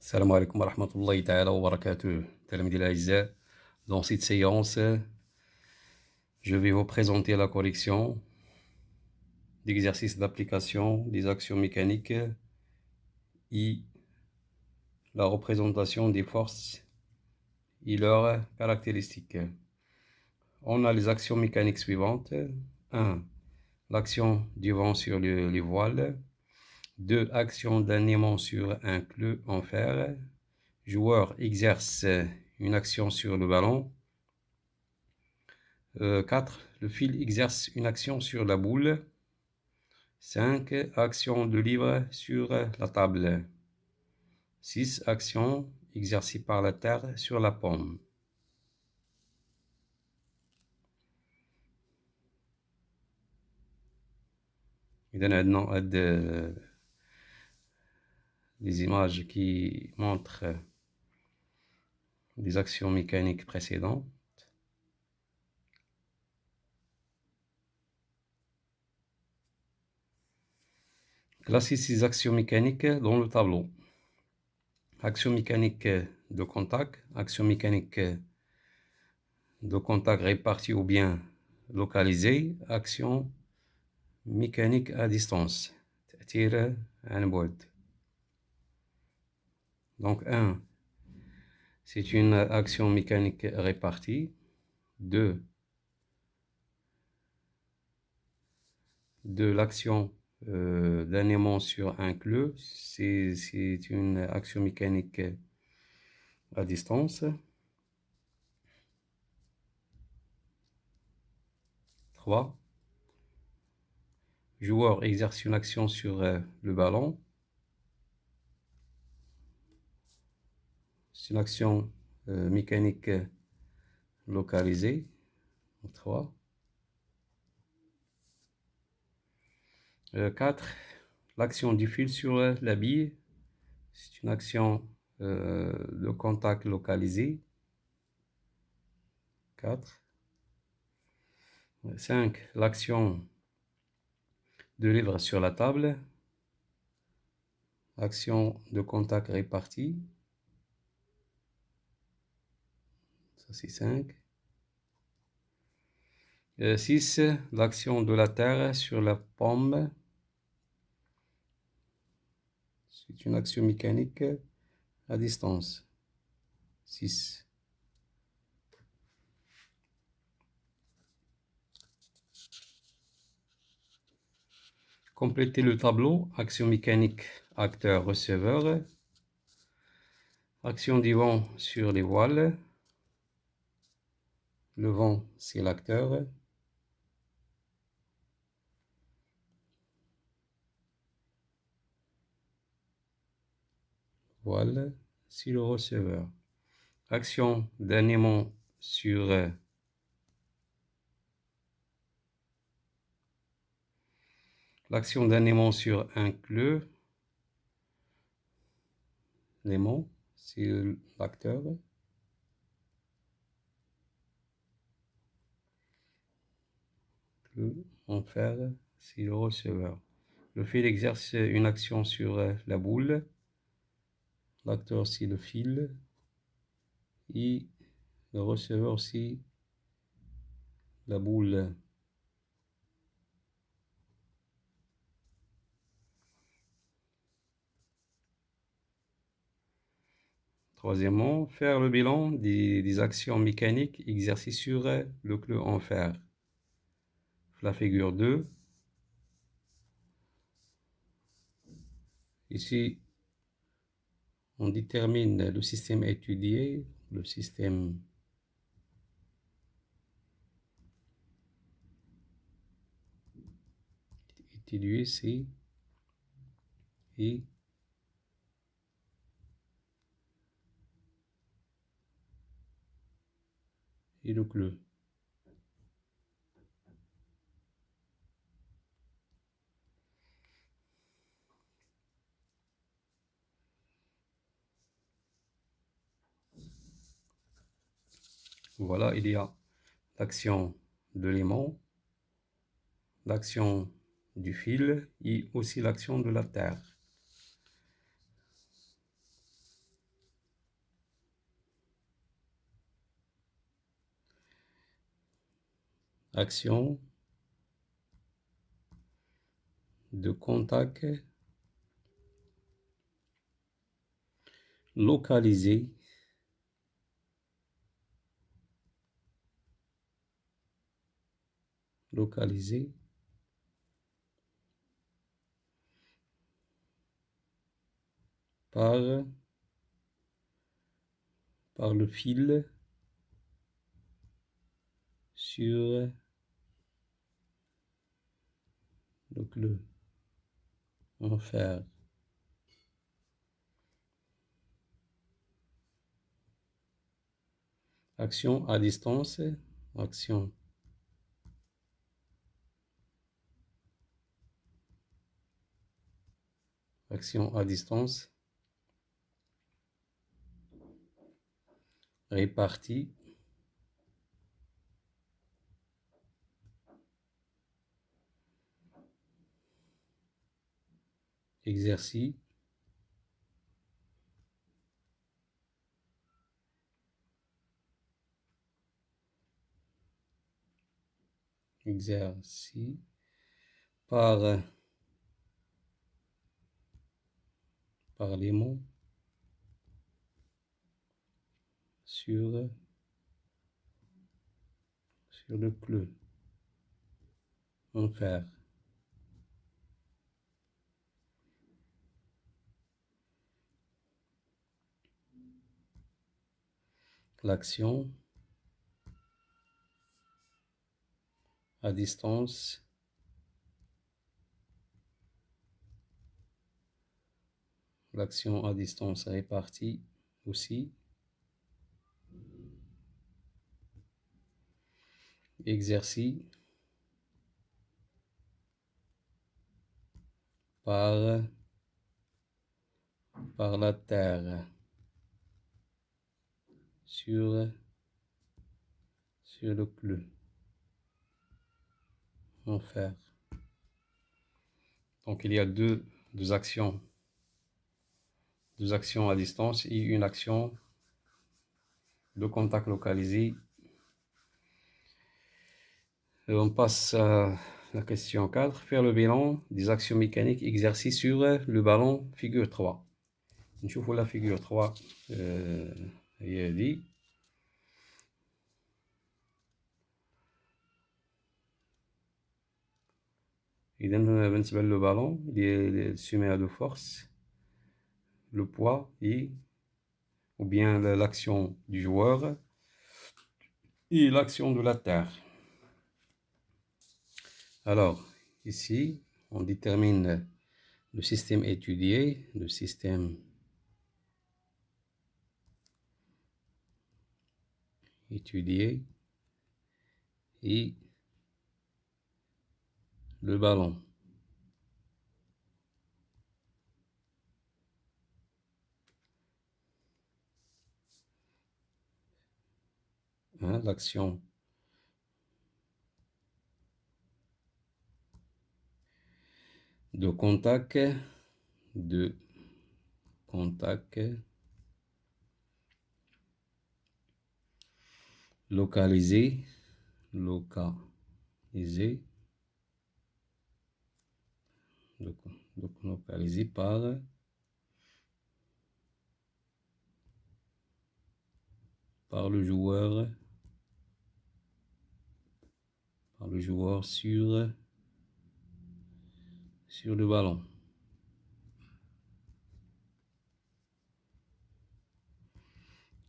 Salam alaikum wa rahmatullahi ta'ala wa barakatuh. Talamides الأعزاء, dans cette séance, je vais vous présenter la correction d'exercices d'application des actions mécaniques et la représentation des forces et leurs caractéristiques. On a les actions mécaniques suivantes. 1. L'action du vent sur les voiles. 2. Action d'un aimant sur un clou en fer. Joueur exerce une action sur le ballon. 4. Le fil exerce une action sur la boule. 5. Action de livre sur la table. 6. Action exercée par la terre sur la pomme. إذن عندنا les images qui montrent des actions mécaniques précédentes. Classez ces actions mécaniques dans le tableau. Action mécanique de contact, action mécanique de contact répartie ou bien localisée, action mécanique à distance. تأثير عن بعد. Donc 1, c'est une action mécanique répartie. 2, l'action d'un aimant sur un clou, c'est une action mécanique à distance. 3, joueur exerce une action sur le ballon. C'est une action mécanique localisée. 3. 4. L'action du fil sur la bille. C'est une action de contact localisée. 4. 5. L'action de livre sur la table. Action de contact répartie. Ça c'est 5. 6. L'action de la terre sur la pomme. C'est une action mécanique à distance. 6. Complétez le tableau. Action mécanique, acteur, receveur. Action du vent sur les voiles. Le vent, c'est l'acteur. Voile, c'est le receveur. Action d'un aimant sur l'action d'un aimant sur un clou. L'aimant, c'est l'acteur. Clou en fer, c'est le receveur. Le fil exerce une action sur la boule. L'acteur, c'est le fil. Et le receveur, c'est la boule. Troisièmement, faire le bilan des actions mécaniques exercées sur le clou en fer. La figure 2. Ici, on détermine le système étudié, le système étudié, c'est et le clou. Voilà, il y a l'action de l'aimant, l'action du fil et aussi l'action de la terre. action de contact localisé par le fil sur le clou en fer. Action à distance, action à distance, répartie, exercice, par l'aimant sur le clou en fer. L'action à distance, répartie aussi, exercice par la terre sur le clou en fer. Donc il y a deux actions à distance et une action de contact localisé. Et on passe à la question 4. Faire le bilan des actions mécaniques exercées sur le ballon figure 3. نشوفوا la figure 3 هي دي. إذا بالنسبة le ballon il est soumis à de force, le poids et ou bien l'action du joueur et l'action de la terre. Alors ici on détermine le système étudié, le système étudié et le ballon. Hein, l'action de contact localisé par le joueur sur le ballon.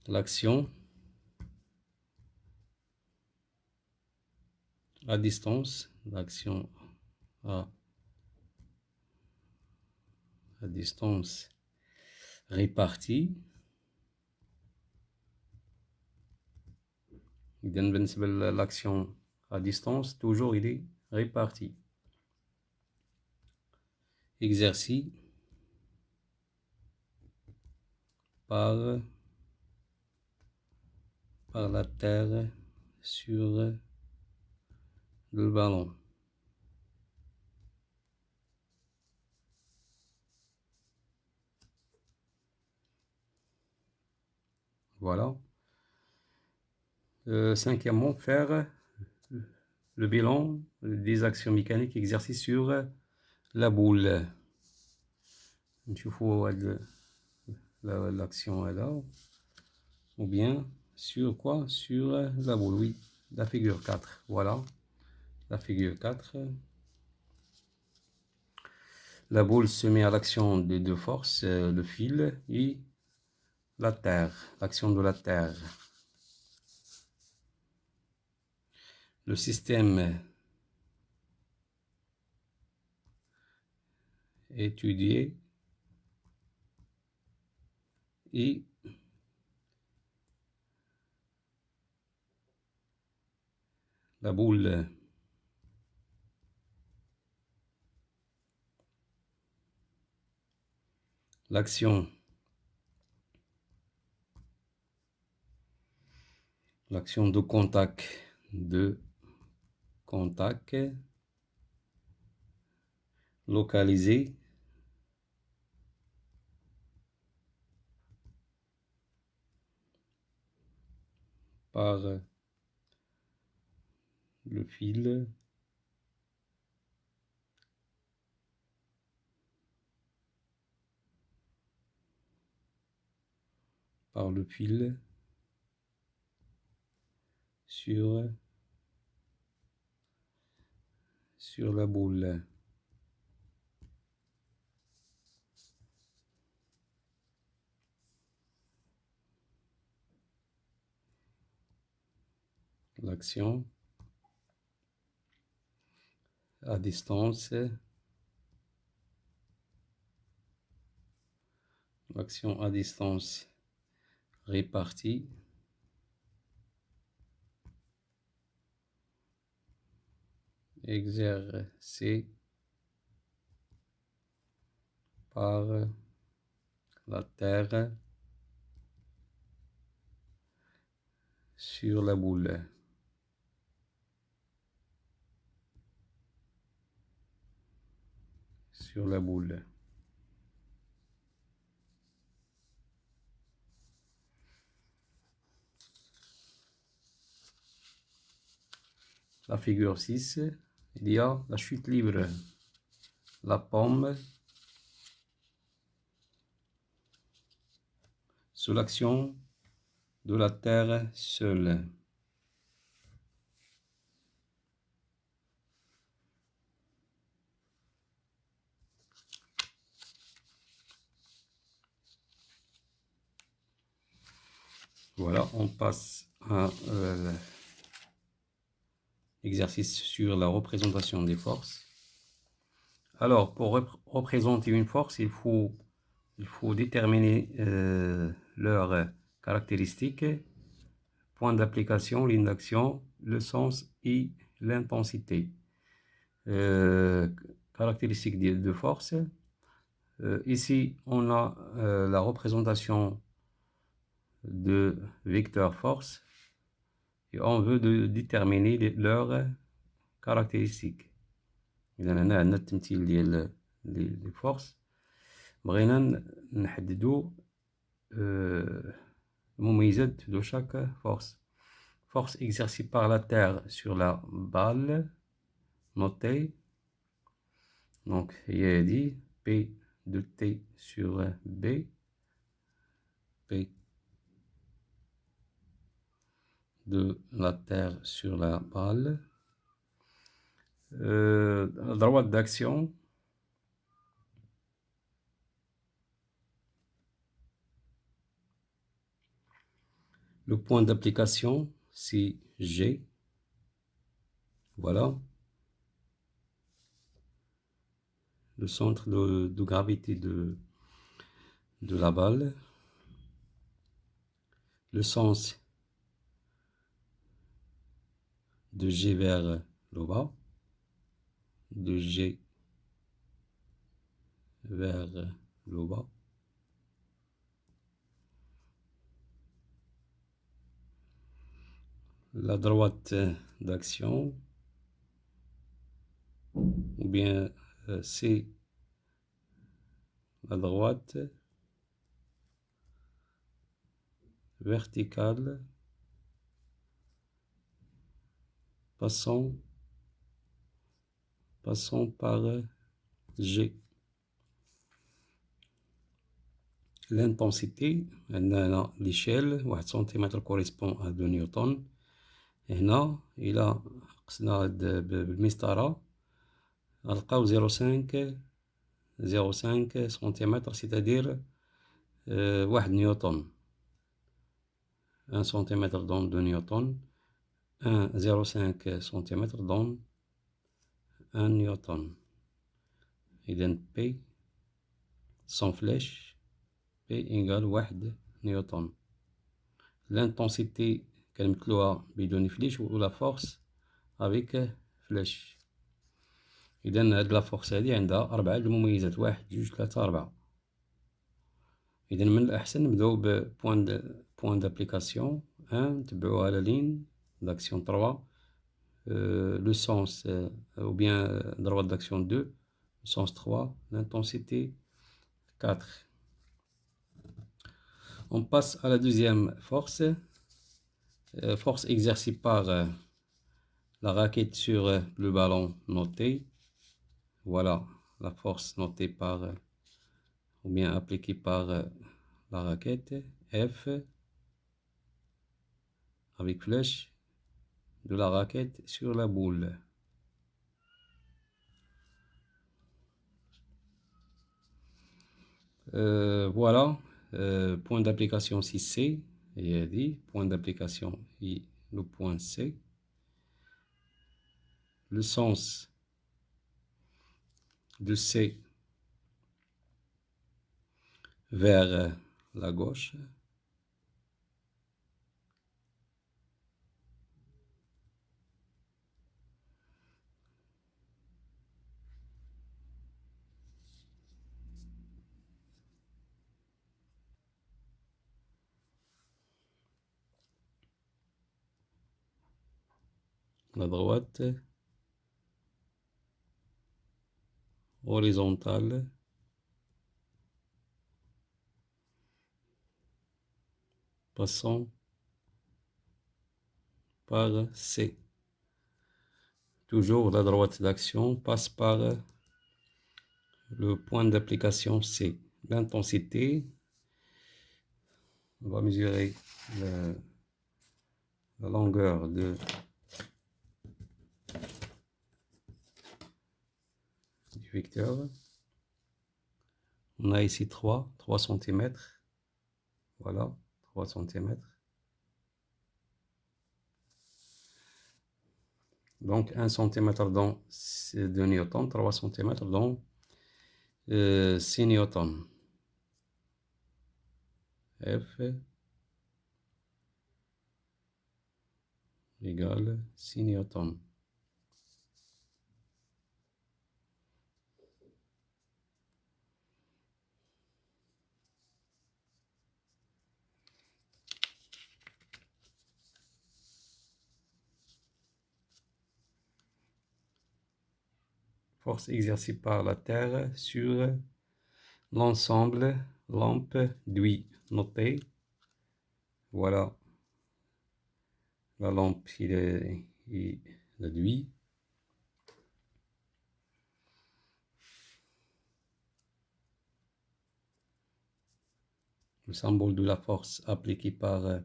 L'action à distance, à distance répartie. L'action à distance, toujours il est réparti. Exercice par la terre sur le ballon. Voilà. Cinquièmement, faire le bilan des actions mécaniques exercées sur la boule. نشوفوا l'action là, ou bien sur quoi? Sur la boule, oui, la figure 4, voilà, la figure 4. La boule se met à l'action des deux forces, le fil et la terre, l'action de la terre. Le système étudié et la boule. L'action de contact localisé par le fil sur la boule. L'action à distance, répartie exercée par la terre sur la boule. Sur la boule. La figure 6, il y a la chute libre, la pomme sous l'action de la terre seule. Voilà, on passe à l'exercice sur la représentation des forces. Alors, pour représenter une force, il faut déterminer leurs caractéristiques, point d'application, ligne d'action, le sens et l'intensité. Caractéristiques de force. Ici, on a la représentation de vecteur force et on veut déterminer leurs caractéristiques. إذا هنا عندنا التمثيل ديال لي فورس، بغينا نحددو المميزات de chaque force. Force exercée par la terre sur la balle, notée. Donc هي هادي P de T sur B, P de la terre sur la balle. Droite d'action, le point d'application c'est G, voilà, le centre de gravité de la balle, le sens de G vers le bas, de G vers le bas. La droite d'action, ou bien c'est la droite verticale passant passant par G. L'intensité, l'échelle, 1 cm correspond à 2 newtons. هنا إلا قسنا بالمسطرة غنلقاو 0,5 سنتيمتر c'est-à-dire 1 نيوتن. 1 cm donne 2 newtons. 0,5 cm donne 1 newton. إذن P sans flèche P égale 1 نيوتن. L'intensité كنمثلوها بدون فليش و la force avec flèche. إذن هاد لا فورس هادي عندها 4 المميزات: 1 2 3 4. إذن من الأحسن نبداو بوان دابليكاسيون 1 نتبعوها لا لين d'action 3 le sens ou bien droite d'action 2 le sens 3 l'intensité 4. On passe à la deuxième force, force exercée par la raquette sur le ballon noté. Voilà la force notée par ou bien appliquée par la raquette F avec flèche de la raquette sur la boule. Voilà, point d'application 6C, et dit point d'application I, le point C. Le sens de C vers la gauche. La droite horizontale passant par C. Toujours la droite d'action passe par le point d'application C. L'intensité, on va mesurer la longueur du vecteur. On a ici 3 cm. Voilà, 3 cm. Donc 1 cm dans 2 newtons, 3 cm dans 6 newtons. F égale 6 newtons. Force exercée par la Terre sur l'ensemble lampe d'huile notée. Voilà la lampe d'huile. Le symbole de la force appliquée par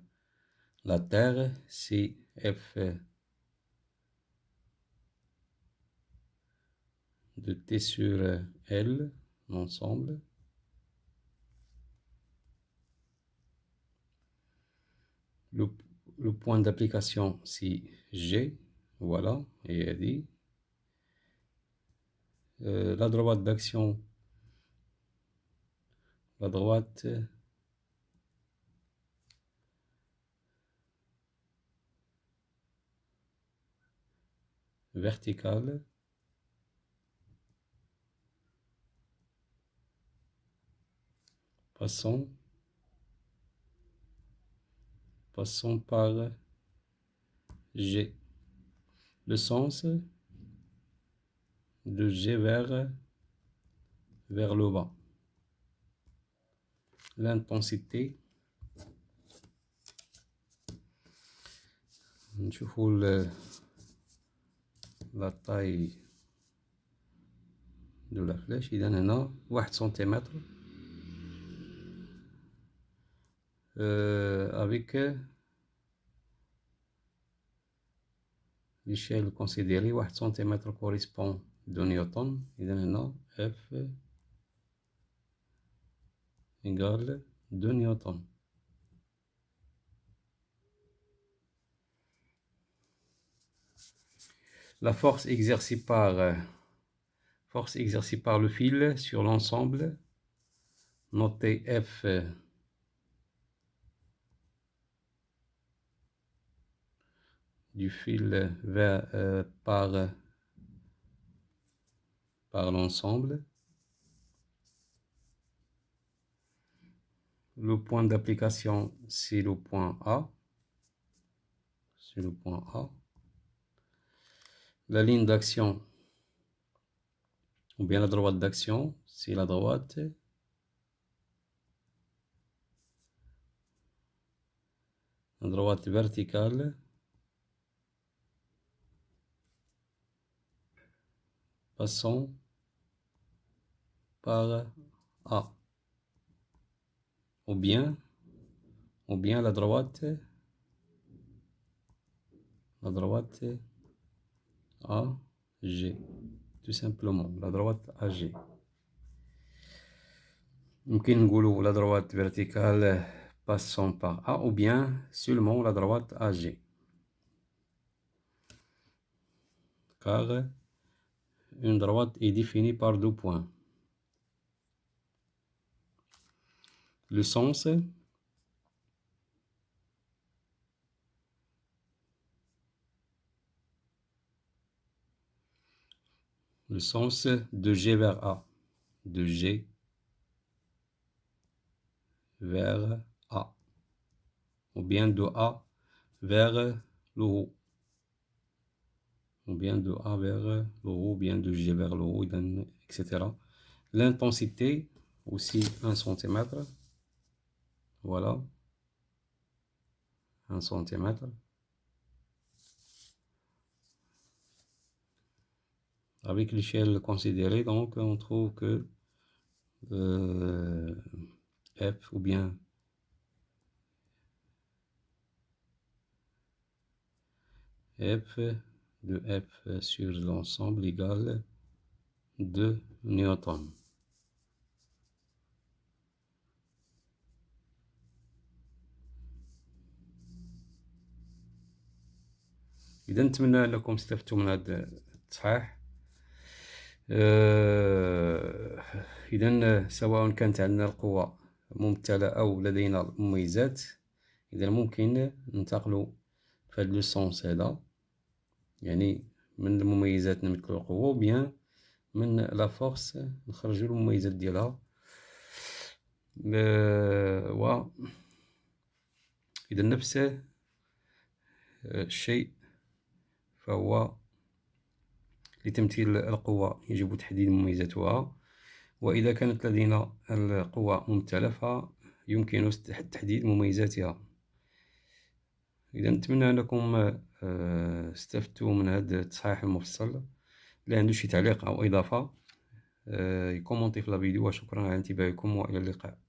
la Terre, c'est F de T sur L, l'ensemble. Le point d'application, c'est G, voilà, et dit. La droite d'action, la droite verticale passant par G. Le sens de G vers le bas. L'intensité, نشوفوا la taille de la flèche. إذا هنا 1 سنتيمتر avec l'échelle considérée. 1 سنتيمتر correspond de Newton. إذا هنا F égale 2 Newton. La force exercée par le fil sur l'ensemble, notez F du fil par l'ensemble. Le point d'application, c'est le point A. C'est le point A. La ligne d'action, ou bien la droite d'action, c'est la droite. La droite verticale passant par A. Ou bien la droite AG, tout simplement, la droite AG. ممكن نقولوا la droite verticale passant par A, ou bien seulement la droite AG. Car une droite est définie par 2 points. Le sens de G vers A, de G vers A, ou bien de A vers le haut, ou bien de A vers le haut, ou bien de G vers le haut, etc. L'intensité, aussi 1 centimètre, voilà, 1 centimètre. Avec l'échelle considérée, donc on trouve que F, ou bien F de F sur l'ensemble égale 2 newtons. إذا نتمنى أنكم استفدتوا من هذا التصحيح. إذا سواء كانت عندنا القوة ممثلة أو لدينا المميزات، إذا ممكن ننتقلوا في هذا السونس هذا، يعني من المميزات نمثلوا القوة، وبيان من لا فورس نخرجوا المميزات ديالها. و إذا نفس الشيء فهو لتمثيل القوة يجب تحديد مميزاتها، وإذا كانت لدينا القوة ممثلة فيمكن تحديد مميزاتها. إذا نتمنى أنكم استفدتوا من هذا التصحيح المفصل. اللي عنده شي تعليق أو إضافة يكومونتي في الفيديو، وشكرا على انتباهكم وإلى اللقاء.